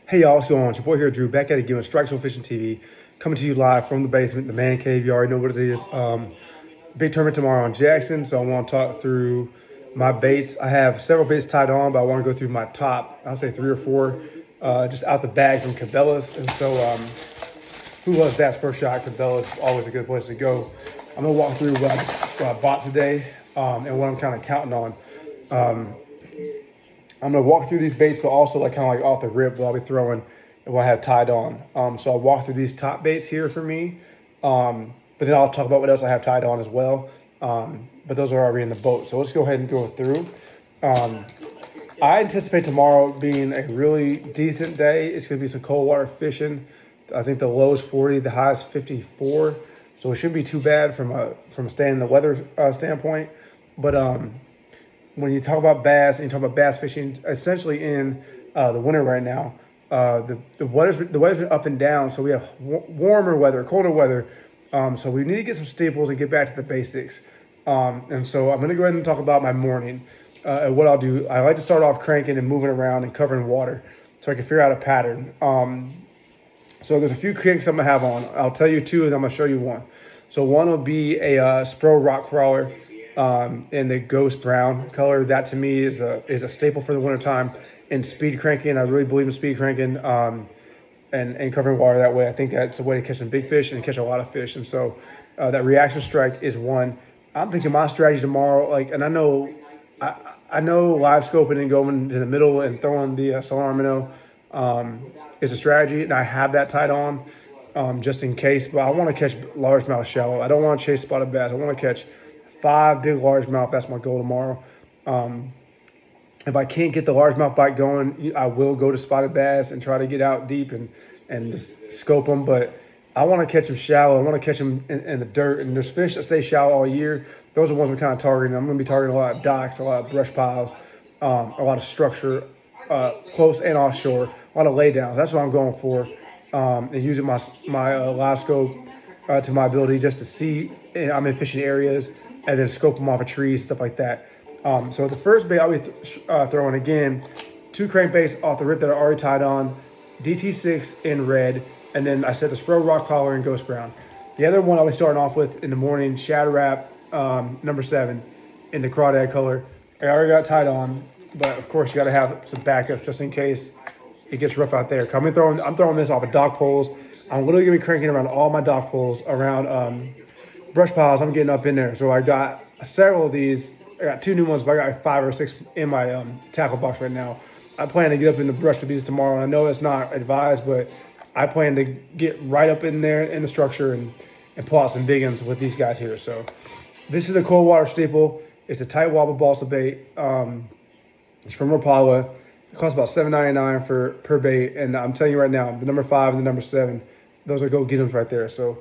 Hey y'all, what's going on? It's your boy here, Drew, back at it again with Strike Zone Fishing TV, coming to you live from the basement, the man cave. You already know what it is. Big tournament tomorrow in Jackson, so I want to talk through my baits. I have several baits tied on, but I want to go through my top, I'll say 3 or 4, just out the bag from Cabela's. And so, who loves Bass Pro Shop? Cabela's is always a good place to go. I'm gonna walk through what I bought today and what I'm kind of counting on. I'm gonna walk through these baits, but also like kind of like off the rip what I'll be throwing and what I have tied on. So I'll walk through these top baits here for me, but then I'll talk about what else I have tied on as well. But those are already in the boat. So let's go ahead and go through. I anticipate tomorrow being a really decent day. It's gonna be some cold water fishing. I think the low is 40, the high is 54. So it shouldn't be too bad from staying in the weather standpoint. But when you talk about bass and you talk about bass fishing, essentially in the winter right now, the weather's been up and down. So we have warmer weather, colder weather. So we need to get some staples and get back to the basics. And so I'm going to go ahead and talk about my morning. And what I'll do, I like to start off cranking and moving around and covering water so I can figure out a pattern. So there's a few cranks I'm going to have on. I'll tell you 2 and I'm going to show you 1. So one will be a Spro rock crawler in the ghost brown color. That to me is a staple for the wintertime. And speed cranking, I really believe in speed cranking and covering water that way. I think that's a way to catch some big fish and catch a lot of fish. And so that reaction strike is one. I'm thinking my strategy tomorrow, and I know live scoping and going to the middle and throwing the solar minnow is a strategy, and I have that tied on just in case. But I want to catch largemouth shallow. I don't want to chase spotted bass. I want to catch 5 big largemouth. That's my goal tomorrow. If I can't get the largemouth bite going, I will go to spotted bass and try to get out deep and just scope them. But I want to catch them shallow. I want to catch them in the dirt. And there's fish that stay shallow all year. Those are the ones we're kind of targeting. I'm going to be targeting a lot of docks, a lot of brush piles, a lot of structure, close and offshore, a lot of laydowns. That's what I'm going for. And using my live scope to my ability just to see I'm in fishing areas and then scope them off of trees, stuff like that. So the first bait I'll be throwing again, 2 crankbaits off the rip that are already tied on, DT6 in red, and then I said the Spro rock collar in ghost brown. The other one I'll be starting off with in the morning, Shadow Wrap number 7 in the crawdad color. I already got tied on, but of course you got to have some backup just in case it gets rough out there. I'm throwing this off of dock poles. I'm literally gonna be cranking around all my dock poles, around brush piles. I'm getting up in there. So I got several of these. I got 2 new ones, but I got 5 or 6 in my tackle box right now. I plan to get up in the brush with these tomorrow, and I know that's not advised, but I plan to get right up in there in the structure and pull out some big ones with these guys here. So this is a cold water staple. It's a tight wobble balsa bait. It's from Rapala. It costs about $7.99 per bait, and I'm telling you right now, the number 5 and the number 7, those are go get 'ems right there. So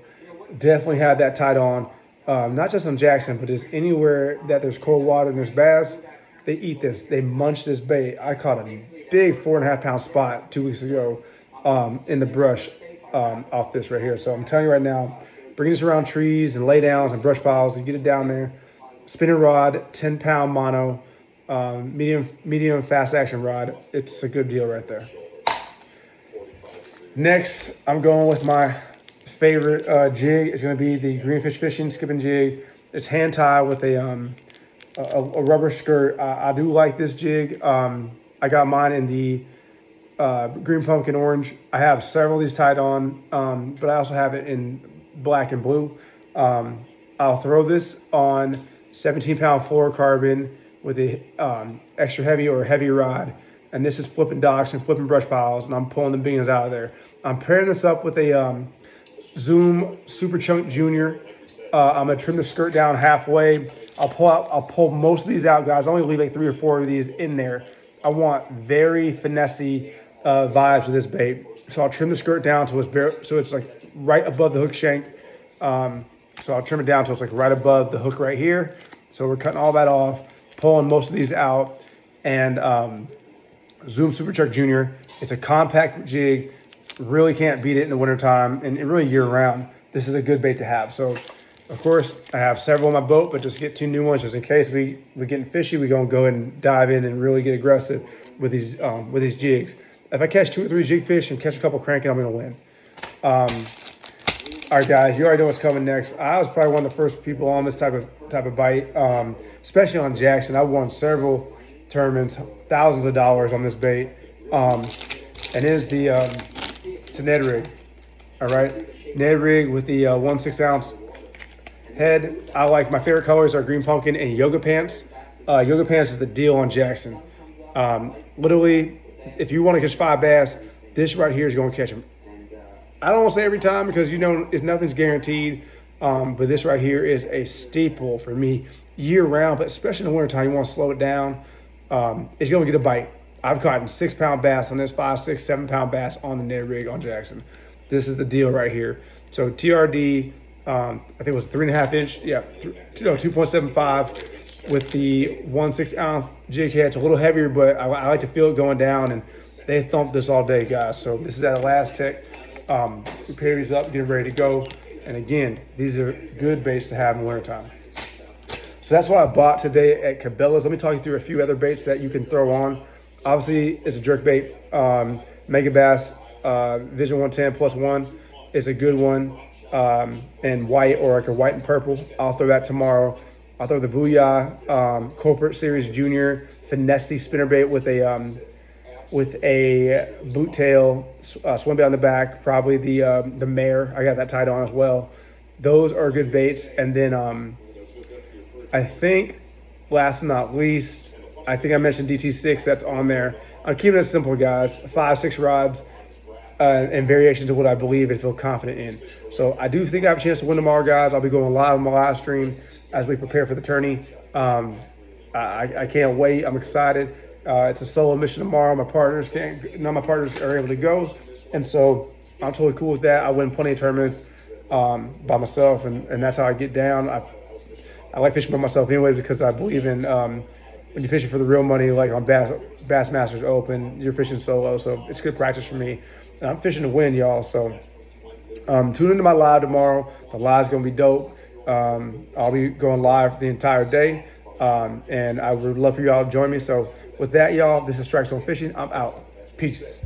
definitely have that tied on. Not just on Jackson, but just anywhere that there's cold water and there's bass, they eat this. They munch this bait. I caught a big 4.5-pound spot 2 weeks ago in the brush off this right here. So I'm telling you right now, bring this around trees and laydowns and brush piles and get it down there. Spinning rod, 10-pound mono, medium fast action rod. It's a good deal right there. Next, I'm going with my favorite jig. Is going to be the Greenfish Fishing skipping jig. It's hand tied with a rubber skirt. I do like this jig. I got mine in the green pumpkin orange. I have several of these tied on, but I also have it in black and blue. I'll throw this on 17-pound fluorocarbon with a extra heavy or heavy rod. And this is flipping docks and flipping brush piles, and I'm pulling the beans out of there. I'm pairing this up with a Zoom Super Chunk Junior. I'm gonna trim the skirt down halfway. I'll pull most of these out, guys. I only leave like 3 or 4 of these in there. I want very finessey vibes with this bait. So I'll trim the skirt down so it's like right above the hook shank. So I'll trim it down so it's like right above the hook right here. So we're cutting all that off, pulling most of these out, and Zoom Super Chuck Junior. It's a compact jig. Really can't beat it in the wintertime and really year-round. This is a good bait to have. So, of course, I have several on my boat, but just get 2 new ones just in case we're getting fishy. We're going to go ahead and dive in and really get aggressive with these jigs. If I catch 2 or 3 jig fish and catch a couple cranking, I'm gonna win. All right, guys, you already know what's coming next. I was probably one of the first people on this type of bite, especially on Jackson. I won several tournaments, thousands of dollars on this bait, and it's a Ned rig. All right, Ned rig with the 1/6 ounce head. I like, my favorite colors are green pumpkin and yoga pants. Yoga pants is the deal on Jackson. Literally, if you want to catch 5 bass, this right here is going to catch them. I don't want to say every time because nothing's guaranteed, but this right here is a staple for me year round, but especially in the wintertime, you want to slow it down. It's going to get a bite. I've caught 6-pound bass on this, 5, 6, 7-pound bass on the Ned rig on Jackson. This is the deal right here. So TRD, I think it was 3.5 inch, 2.75 with the 1/6 ounce jig head. It's a little heavier, but I like to feel it going down, and they thump this all day, guys. So this is at Elastec. We pair these up, get ready to go. And again, these are good baits to have in the wintertime. So that's what I bought today at Cabela's. Let me talk you through a few other baits that you can throw on. Obviously, it's a jerk bait. Megabass Vision 110 +1 is a good one. And white, or like a white and purple. I'll throw that tomorrow. I'll throw the Booyah Corporate Series Junior Finesse spinnerbait with a boot tail, swim bait on the back, probably the mare. I got that tied on as well. Those are good baits. And then I think last but not least, I think I mentioned DT6, that's on there. I'm keeping it simple, guys. 5, 6 rods and variations of what I believe and feel confident in. So I do think I have a chance to win tomorrow, guys. I'll be going live on my live stream as we prepare for the tourney. I can't wait. I'm excited. It's a solo mission tomorrow. None of my partners are able to go, and so I'm totally cool with that. I win plenty of tournaments by myself, and that's how I get down. I like fishing by myself anyways because I believe in when you're fishing for the real money, like on Bassmasters Open, you're fishing solo, so it's good practice for me. And I'm fishing to win, y'all. So tune into my live tomorrow. The live's gonna be dope. I'll be going live the entire day, and I would love for y'all to join me. So with that, y'all, this is Strike Zone Fishing. I'm out. Peace.